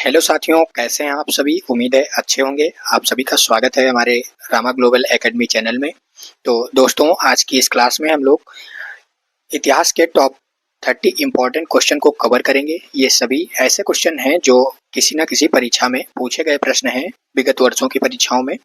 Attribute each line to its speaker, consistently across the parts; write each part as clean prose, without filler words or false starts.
Speaker 1: Hello साथियों, कैसे हैं आप सभी। उम्मीद है अच्छे होंगे। आप सभी का स्वागत है हमारे रामा ग्लोबल एकेडमी चैनल में। तो दोस्तों, आज की इस क्लास में हम लोग इतिहास के टॉप 30 इम्पोर्टेंट क्वेश्चन को कवर करेंगे। ये सभी ऐसे क्वेश्चन हैं जो किसी न किसी परीक्षा में पूछे गए प्रश्न हैं विगत वर्षों की परीक्षाओं में।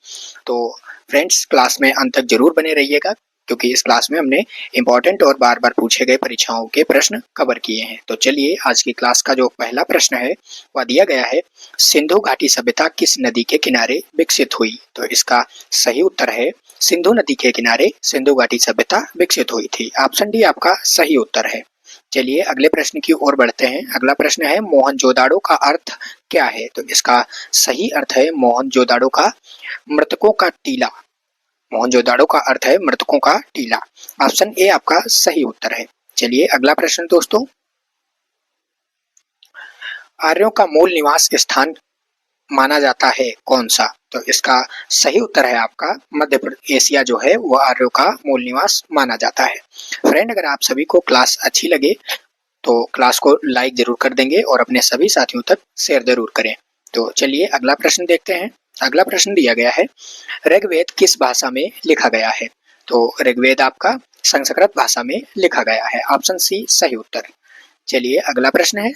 Speaker 1: तो फ्रेंड्स, क्लास में अंत तक जरूर बने रहिएगा, क्योंकि इस क्लास में हमने इम्पोर्टेंट और बार बार पूछे गए परीक्षाओं के प्रश्न कवर किए हैं। तो चलिए, आज की क्लास का जो पहला प्रश्न है वह दिया गया है, सिंधु घाटी सभ्यता किस नदी के किनारे विकसित हुई। तो इसका सही उत्तर है, सिंधु नदी के किनारे सिंधु घाटी सभ्यता विकसित हुई थी। ऑप्शन डी आपका सही उत्तर है। चलिए अगले प्रश्न की ओर बढ़ते हैं। अगला प्रश्न है, मोहनजोदाड़ो का अर्थ क्या है। तो इसका सही अर्थ है, मोहनजोदाड़ो का मृतकों का टीला। मोहनजोदाड़ो का अर्थ है मृतकों का टीला। ऑप्शन ए आपका सही उत्तर है। चलिए अगला प्रश्न दोस्तों, आर्यों का मूल निवास स्थान माना जाता है कौन सा। तो इसका सही उत्तर है आपका मध्य एशिया जो है वो आर्यों का मूल निवास माना जाता है। फ्रेंड, अगर आप सभी को क्लास अच्छी लगे तो क्लास को लाइक जरूर कर देंगे और अपने सभी साथियों तक शेयर जरूर करें। तो चलिए अगला प्रश्न देखते हैं। अगला प्रश्न दिया गया है, ऋग्वेद किस भाषा में लिखा गया है। तो ऋग्वेद आपका संस्कृत भाषा में लिखा गया है। ऑप्शन सी सही उत्तर। चलिए अगला प्रश्न है,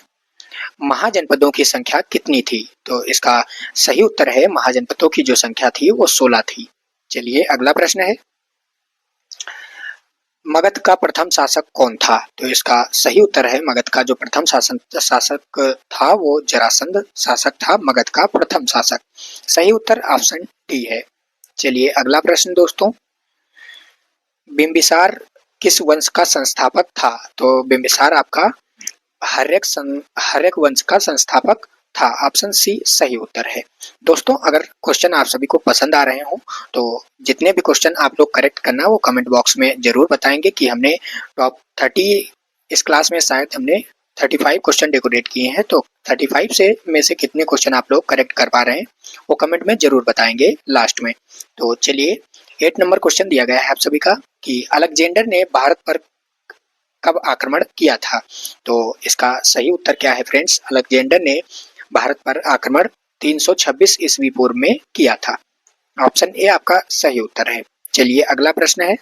Speaker 1: महाजनपदों की संख्या कितनी थी। तो इसका सही उत्तर है, महाजनपदों की जो संख्या थी वो 16 थी। चलिए अगला प्रश्न है, मगध का प्रथम शासक कौन था। तो इसका सही उत्तर है, मगध का जो प्रथम शासक था वो जरासंध शासक था, मगध का प्रथम शासक। सही उत्तर ऑप्शन डी है। चलिए अगला प्रश्न दोस्तों, बिंबिसार किस वंश का संस्थापक था। तो बिंबिसार आपका हर्यक वंश का संस्थापक था। ऑप्शन सी सही उत्तर है। दोस्तों, अगर क्वेश्चन आप सभी को पसंद आ रहे हो तो जितने भी क्वेश्चन आप लोग करेक्ट करना वो कमेंट बॉक्स में जरूर बताएंगे कि हमने टॉप 30 इस क्लास में शायद हमने 35 क्वेश्चन डेकोरेट किए हैं। तो 35 से में से कितने क्वेश्चन आप लोग करेक्ट कर पा रहे हैं वो कमेंट में जरूर बताएंगे लास्ट में। तो चलिए 8 नंबर क्वेश्चन दिया गया है आप सभी का कि अलेक्जेंडर ने भारत पर कब आक्रमण किया था। तो इसका सही उत्तर क्या है फ्रेंड्स, अलेक्जेंडर ने भारत पर आक्रमण 326 ईस्वी पूर्व में किया था। ऑप्शन ए आपका सही उत्तर है। चलिए अगला प्रश्न है,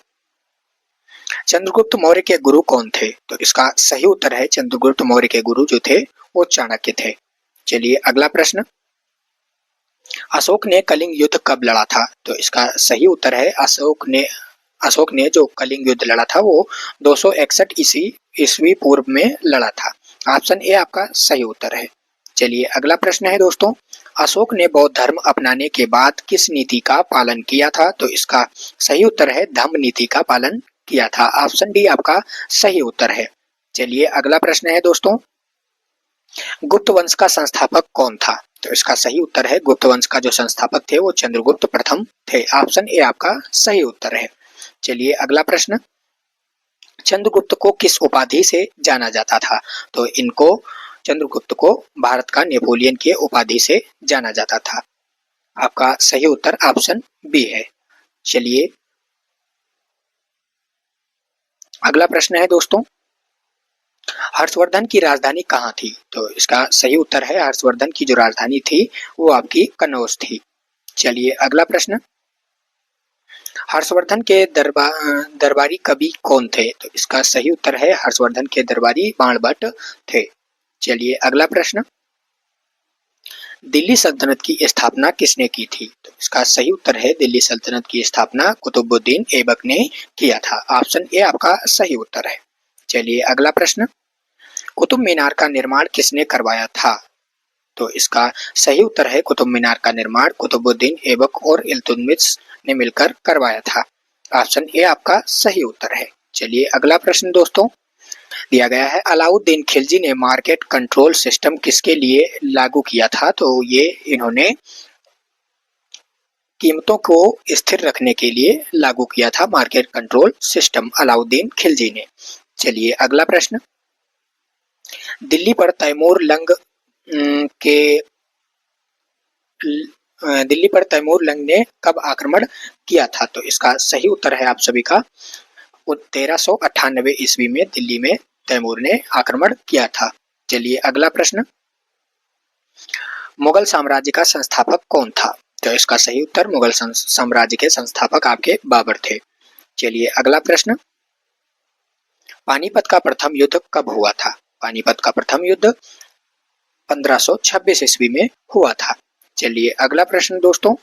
Speaker 1: चंद्रगुप्त मौर्य के गुरु कौन थे। तो इसका सही उत्तर है, चंद्रगुप्त मौर्य के गुरु जो थे वो चाणक्य थे। चलिए अगला प्रश्न, अशोक ने कलिंग युद्ध कब लड़ा था। तो इसका सही उत्तर है, अशोक ने जो कलिंग युद्ध लड़ा था वो 261 ईस्वी पूर्व में लड़ा था। ऑप्शन ए आपका सही उत्तर है। चलिए अगला प्रश्न है दोस्तों, अशोक ने बौद्ध धर्म अपनाने के बाद किस नीति का पालन किया था। तो इसका सही उत्तर है, धम्म नीति का पालन किया था। ऑप्शन डी आपका सही उत्तर है। चलिए अगला प्रश्न है दोस्तों, गुप्त वंश का संस्थापक कौन था। तो इसका सही उत्तर है, गुप्त वंश का जो संस्थापक थे वो चंद्रगुप्त प्रथम थे। ऑप्शन ए आपका सही उत्तर है। चलिए अगला प्रश्न, चंद्रगुप्त को किस उपाधि से जाना जाता था। तो इनको चंद्रगुप्त को भारत का नेपोलियन की उपाधि से जाना जाता था। आपका सही उत्तर ऑप्शन बी है। चलिए अगला प्रश्न है दोस्तों, हर्षवर्धन की राजधानी कहाँ थी। तो इसका सही उत्तर है, हर्षवर्धन की जो राजधानी थी वो आपकी कनौज थी। चलिए अगला प्रश्न, हर्षवर्धन के दरबारी कवि कौन थे। तो इसका सही उत्तर है, हर्षवर्धन के दरबारी बाणभट्ट थे। चलिए अगला प्रश्न, दिल्ली सल्तनत की स्थापना किसने की थी। तो इसका सही उत्तर है, दिल्ली सल्तनत की स्थापना कुतुबुद्दीन ऐबक ने किया था। ऑप्शन ए आपका सही उत्तर है। चलिए अगला प्रश्न, कुतुब मीनार का निर्माण किसने करवाया था। तो इसका सही उत्तर है, कुतुब मीनार का निर्माण कुतुबुद्दीन ऐबक और इल्तुतमिश ने मिलकर करवाया था। ऑप्शन ए आपका सही उत्तर है। चलिए अगला प्रश्न दोस्तों दिया गया है, अलाउद्दीन खिलजी ने मार्केट कंट्रोल सिस्टम किसके लिए लागू किया था। तो ये इन्होंने कीमतों को स्थिर रखने के लिए लागू किया था market control system, Alauddin Khilji ने। चलिए अगला प्रश्न, दिल्ली पर तैमूर लंग ने कब आक्रमण किया था। तो इसका सही उत्तर है आप सभी का, 1398 ईस्वी में दिल्ली में तैमूर ने आक्रमण किया था। चलिए अगला प्रश्न, मुगल साम्राज्य का संस्थापक कौन था? तो इसका सही उत्तर मुगल साम्राज्य के संस्थापक आपके बाबर थे। चलिए अगला प्रश्न, पानीपत का प्रथम युद्ध कब हुआ था? पानीपत का प्रथम युद्ध 1526 ईस्वी में हुआ था। चलिए अगला प्रश्न दोस्तों,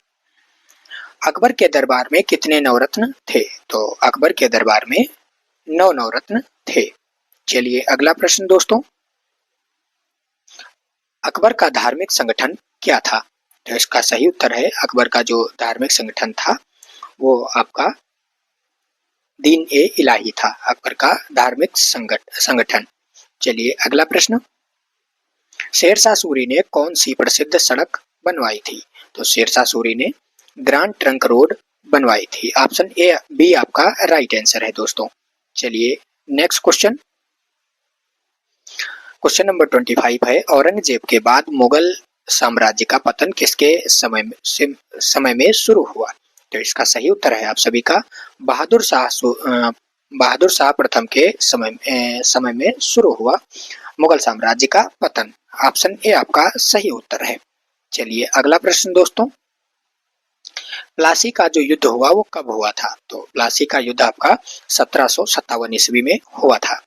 Speaker 1: अकबर के दरबार में कितने नवरत्न थे? तो अकबर के दरबार में 9 नवरत्न थे। चलिए अगला प्रश्न दोस्तों, अकबर का धार्मिक संगठन क्या था? तो इसका सही उत्तर है अकबर का जो धार्मिक संगठन था वो आपका दीन ए इलाही था, अकबर का धार्मिक संगठन। चलिए अगला प्रश्न, शेरशाह सूरी ने कौन सी प्रसिद्ध सड़क बनवाई थी? तो शेरशाह सूरी ने ग्रांड ट्रंक रोड बनवाई थी। ऑप्शन ए बी आपका राइट आंसर है दोस्तों। चलिए नेक्स्ट क्वेश्चन, क्वेश्चन नंबर 25 है, औरंगजेब के बाद मुगल साम्राज्य का पतन किसके समय में शुरू हुआ? तो इसका सही उत्तर है आप सभी का बहादुर शाह प्रथम के समय में शुरू हुआ मुगल साम्राज्य का पतन। ऑप्शन ए आपका सही उत्तर है। चलिए अगला प्रश्न दोस्तों, प्लासी का जो युद्ध हुआ वो कब हुआ था? तो प्लासी का युद्ध आपका 1757 ईस्वी में हुआ था।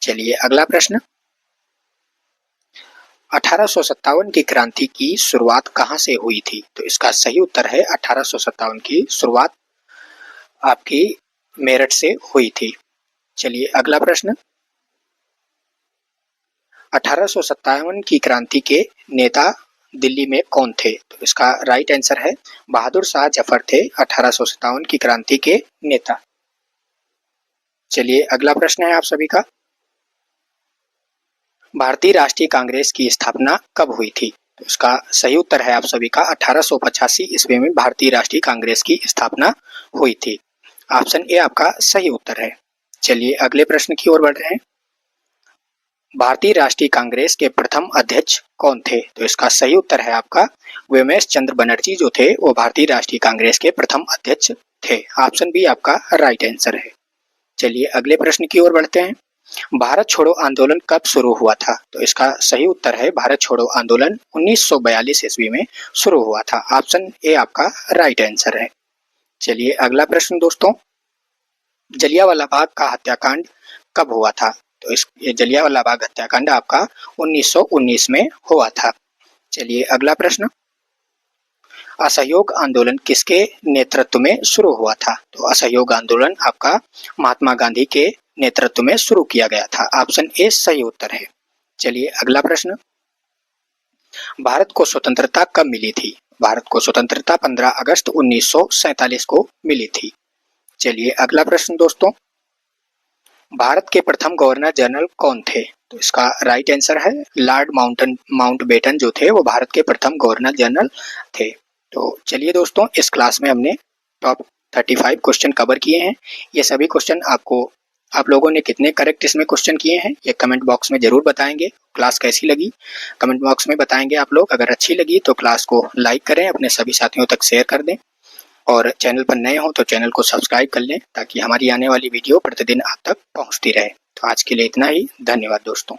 Speaker 1: चलिए अगला प्रश्न, 1857 की क्रांति की शुरुआत कहां से हुई थी? तो इसका सही उत्तर है 1857 की शुरुआत आपकी मेरठ से हुई थी। चलिए अगला प्रश्न, 1857 की क्रांति के नेता दिल्ली में कौन थे? तो इसका राइट आंसर है बहादुर शाह जफर थे 1857 की क्रांति के नेता। चलिए अगला प्रश्न है आप सभी का, भारतीय राष्ट्रीय कांग्रेस की स्थापना कब हुई थी? तो इसका सही उत्तर है आप सभी का 1885 ईस्वी में भारतीय राष्ट्रीय कांग्रेस की स्थापना हुई थी। ऑप्शन ए आपका सही उत्तर है। चलिए अगले प्रश्न की ओर बढ़ रहे हैं, भारतीय राष्ट्रीय कांग्रेस के प्रथम अध्यक्ष कौन थे? तो इसका सही उत्तर है आपका व्योमेश चंद्र बनर्जी जो थे वो भारतीय राष्ट्रीय कांग्रेस के प्रथम अध्यक्ष थे। ऑप्शन बी आपका राइट आंसर है। चलिए अगले प्रश्न की ओर बढ़ते हैं, भारत छोड़ो आंदोलन कब शुरू हुआ था? तो इसका सही उत्तर है भारत छोड़ो आंदोलन 1942 ईस्वी में शुरू हुआ था। ऑप्शन ए आपका राइट आंसर है। चलिए अगला प्रश्न दोस्तों, जलियांवाला बाग का हत्याकांड कब हुआ था? तो ये जलियांवाला बाग हत्याकांड आपका 1919 में हुआ था। चलिए अगला प्रश्न, असहयोग आंदोलन किसके नेतृत्व में शुरू हुआ था? तो असहयोग आंदोलन आपका महात्मा गांधी के नेतृत्व में शुरू किया गया था। ऑप्शन ए सही उत्तर है। चलिए अगला प्रश्न, भारत को स्वतंत्रता कब मिली थी? भारत को स्वतंत्रता 15 अगस्त 1947 को मिली थी। चलिए अगला प्रश्न दोस्तों, भारत के प्रथम गवर्नर जनरल कौन थे? तो इसका राइट आंसर है लॉर्ड माउंटबेटन जो थे वो भारत के प्रथम गवर्नर जनरल थे। तो चलिए दोस्तों, इस क्लास में हमने टॉप 35 क्वेश्चन कवर किए हैं। ये सभी क्वेश्चन आप लोगों ने कितने करेक्ट इसमें क्वेश्चन किए हैं ये कमेंट बॉक्स में जरूर बताएंगे। क्लास कैसी लगी कमेंट बॉक्स में बताएंगे आप लोग। अगर अच्छी लगी तो क्लास को लाइक करें, अपने सभी साथियों तक शेयर कर दें और चैनल पर नए हो तो चैनल को सब्सक्राइब कर लें ताकि हमारी आने वाली वीडियो प्रतिदिन आप तक पहुंचती रहे। तो आज के लिए इतना ही, धन्यवाद दोस्तों।